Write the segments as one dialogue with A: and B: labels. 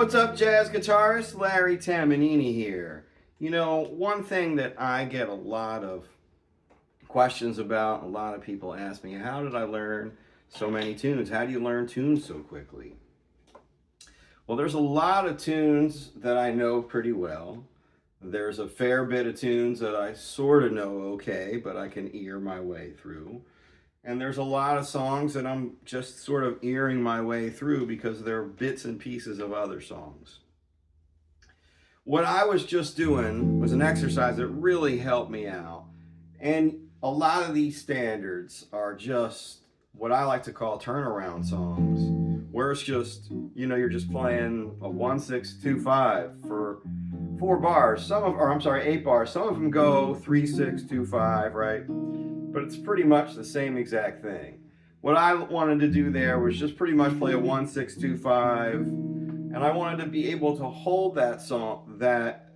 A: What's up, jazz guitarist? Larry Tamanini here. You know, one thing that I get a lot of questions about, a lot of people ask me, how did I learn so many tunes? How do you learn tunes so quickly? Well, there's a lot of tunes that I know pretty well. There's a fair bit of tunes that I sort of know okay, but I can ear my way through. And there's a lot of songs that I'm just sort of earing my way through because they're bits and pieces of other songs. What I was just doing was an exercise that really helped me out. And a lot of these standards are just what I like to call turnaround songs, where it's just, you're just playing a 1-6-2-5 for 4 bars. I'm sorry, 8 bars. Some of them go 3-6-2-5, right? But it's pretty much the same exact thing. What I wanted to do there was just pretty much play a 1-6-2-5, and I wanted to be able to hold that song, that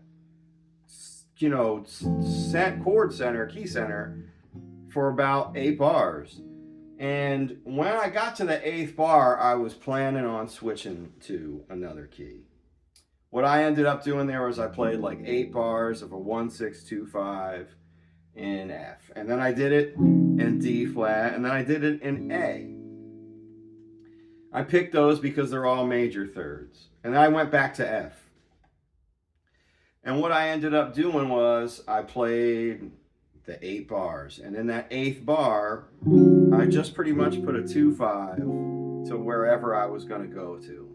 A: chord center, key center, for about 8 bars. And when I got to the 8th bar, I was planning on switching to another key. What I ended up doing there was I played like 8 bars of a 1-6-2-5 in F, and then I did it in D flat, and then I did it in A. I picked those because they're all major thirds, and then I went back to F. And what I ended up doing was I played the 8 bars, and in that 8th bar, I just pretty much put a 2-5 to wherever I was going to go to,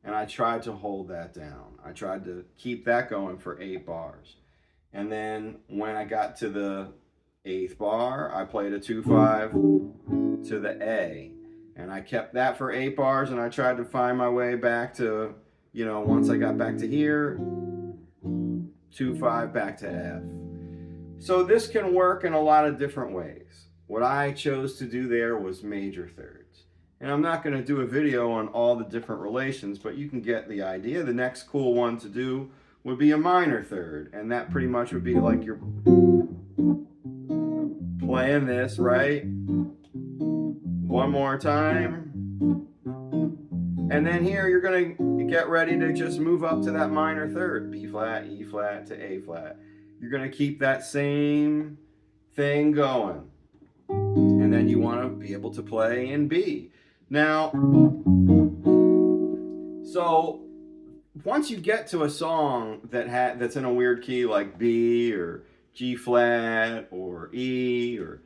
A: and I tried to hold that down. I tried to keep that going for 8 bars. And then when I got to the 8th bar, I played a 2-5 to the A. And I kept that for 8 bars, and I tried to find my way back to, once I got back to here, 2-5 back to F. So this can work in a lot of different ways. What I chose to do there was major thirds. And I'm not going to do a video on all the different relations, but you can get the idea. The next cool one to do would be a minor third, and that pretty much would be like you're playing this, right? One more time. And then here you're going to get ready to just move up to that minor third, B flat, E flat to A flat. You're going to keep that same thing going. And then you want to be able to play in B. Now, so once you get to a song that's in a weird key like B or G flat or E or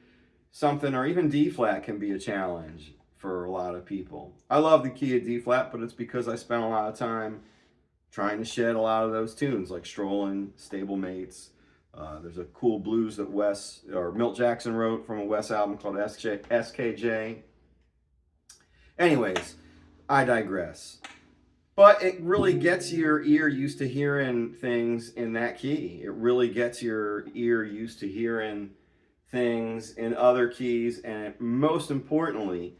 A: something, or even D flat can be a challenge for a lot of people. I love the key of D flat, but it's because I spent a lot of time trying to shed a lot of those tunes like Strolling, Stablemates. There's a cool blues that Milt Jackson wrote from a Wes album called SKJ. Anyways, I digress. But it really gets your ear used to hearing things in that key. It really gets your ear used to hearing things in other keys, and it most importantly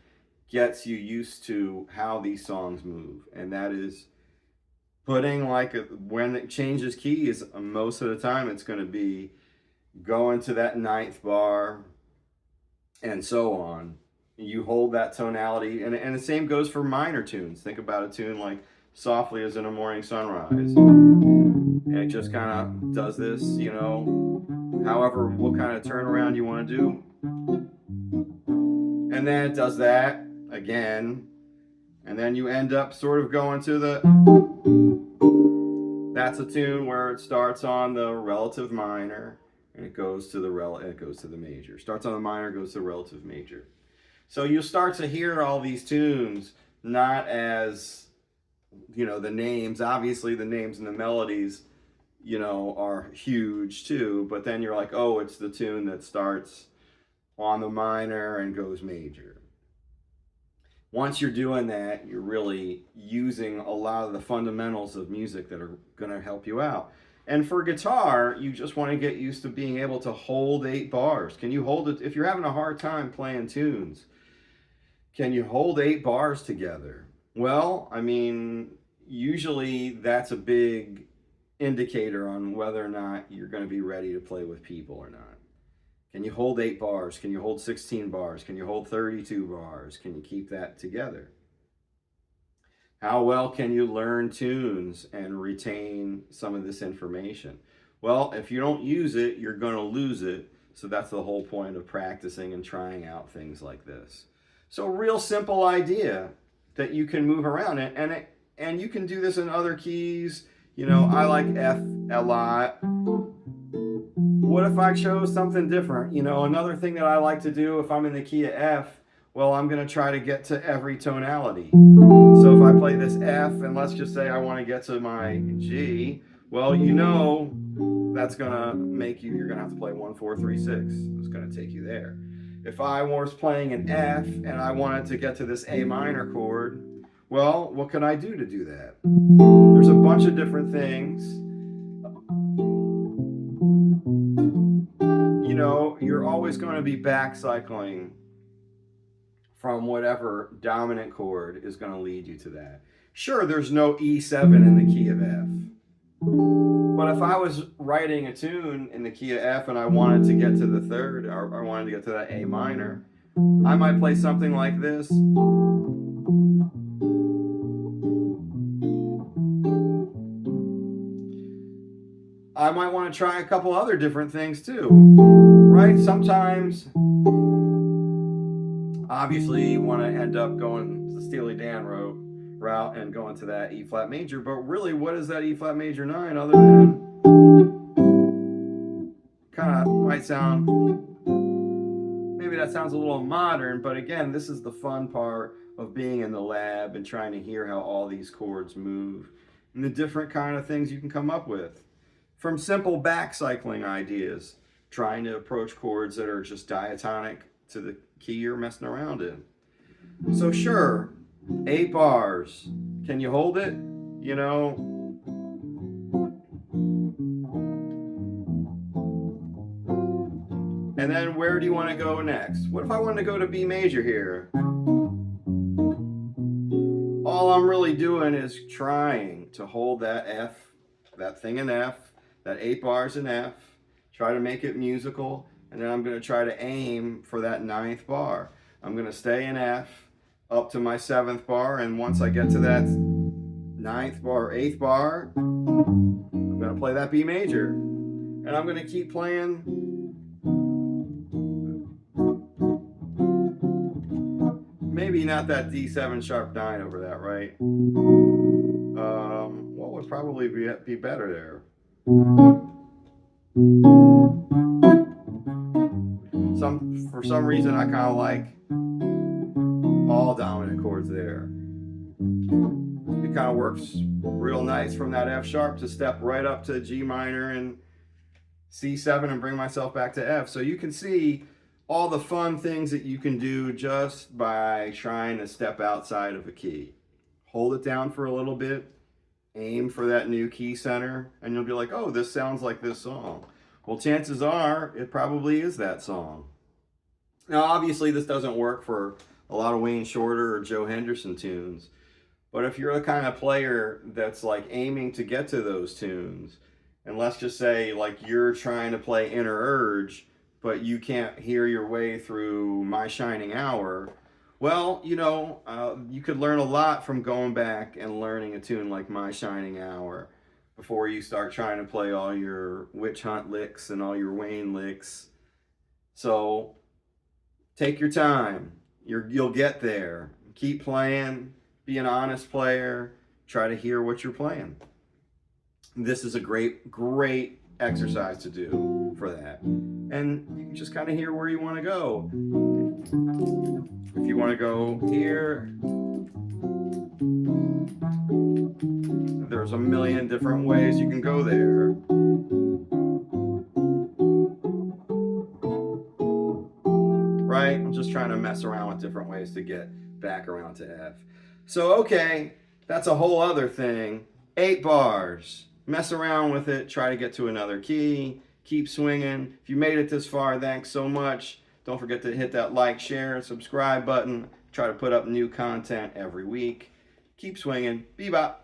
A: gets you used to how these songs move. And that is putting when it changes keys, most of the time it's going to be going to that 9th bar and so on. You hold that tonality, and the same goes for minor tunes. Think about a tune like Softly as in a Morning Sunrise, and it just kind of does this, however, what kind of turnaround you want to do, and then it does that again, and then you end up sort of going to that's a tune where it starts on the relative minor and it goes to the major. Starts on the minor, goes to the relative major. So you start to hear all these tunes not as the names. Obviously the names and the melodies are huge too, but then you're like, oh, it's the tune that starts on the minor and goes major. Once you're doing that, you're really using a lot of the fundamentals of music that are going to help you out. And for guitar, you just want to get used to being able to hold 8 bars. Can you hold it? If you're having a hard time playing tunes, can you hold 8 bars together? Well, I mean, usually that's a big indicator on whether or not you're going to be ready to play with people or not. Can you hold 8 bars? Can you hold 16 bars? Can you hold 32 bars? Can you keep that together? How well can you learn tunes and retain some of this information? Well, if you don't use it, you're going to lose it. So that's the whole point of practicing and trying out things like this. So real simple idea that you can move around it, and you can do this in other keys. You know, I like F a lot. What if I chose something different? You know, another thing that I like to do if I'm in the key of F, well, I'm going to try to get to every tonality. So if I play this F, and let's just say I want to get to my G, well, you know that's going to make you're going to have to play 1, 4, 3, 6. It's going to take you there. If I was playing an F and I wanted to get to this A minor chord, well, what can I do to do that? There's a bunch of different things. You know, you're always going to be back cycling from whatever dominant chord is going to lead you to that. Sure, there's no E7 in the key of F. But if I was writing a tune in the key of F and I wanted to get to the third, or I wanted to get to that A minor, I might play something like this. I might want to try a couple other different things too, right? Sometimes, obviously, you want to end up going the Steely Dan route and going to that E flat major, but really, what is that E flat major 9 other than kind of might sound, maybe that sounds a little modern, but again, this is the fun part of being in the lab and trying to hear how all these chords move and the different kind of things you can come up with. From simple back cycling ideas, trying to approach chords that are just diatonic to the key you're messing around in. So sure, 8 bars. Can you hold it? You know, and then where do you want to go next? What if I wanted to go to B major here? All I'm really doing is trying to hold that F, that thing in F, that 8 bars in F, try to make it musical, and then I'm going to try to aim for that 9th bar. I'm going to stay in F up to my 7th bar, and once I get to that 9th bar, 8th bar, I'm going to play that B major. And I'm going to keep playing. Maybe not that D7 sharp 9 over that, right? What would probably be better there? For some reason, I kind of like all dominant chords there. It kind of works real nice from that F sharp to step right up to G minor and C7 and bring myself back to F. So you can see all the fun things that you can do just by trying to step outside of a key. Hold it down for a little bit, aim for that new key center, and you'll be like, oh, this sounds like this song. Well, chances are it probably is that song. Now, obviously, this doesn't work for a lot of Wayne Shorter or Joe Henderson tunes, but if you're the kind of player that's like aiming to get to those tunes, and let's just say like you're trying to play Inner Urge, but you can't hear your way through My Shining Hour, well, you know, you could learn a lot from going back and learning a tune like My Shining Hour before you start trying to play all your Witch Hunt licks and all your Wayne licks. So take your time. You'll get there. Keep playing. Be an honest player. Try to hear what you're playing. This is a great exercise to do for that. And you can just kind of hear where you want to go. If you want to go here, there's a million different ways you can go there. Right? I'm just trying to mess around with different ways to get back around to F. So, okay, that's a whole other thing. 8 bars. Mess around with it. Try to get to another key. Keep swinging. If you made it this far, thanks so much. Don't forget to hit that like, share, and subscribe button. Try to put up new content every week. Keep swinging. Bebop.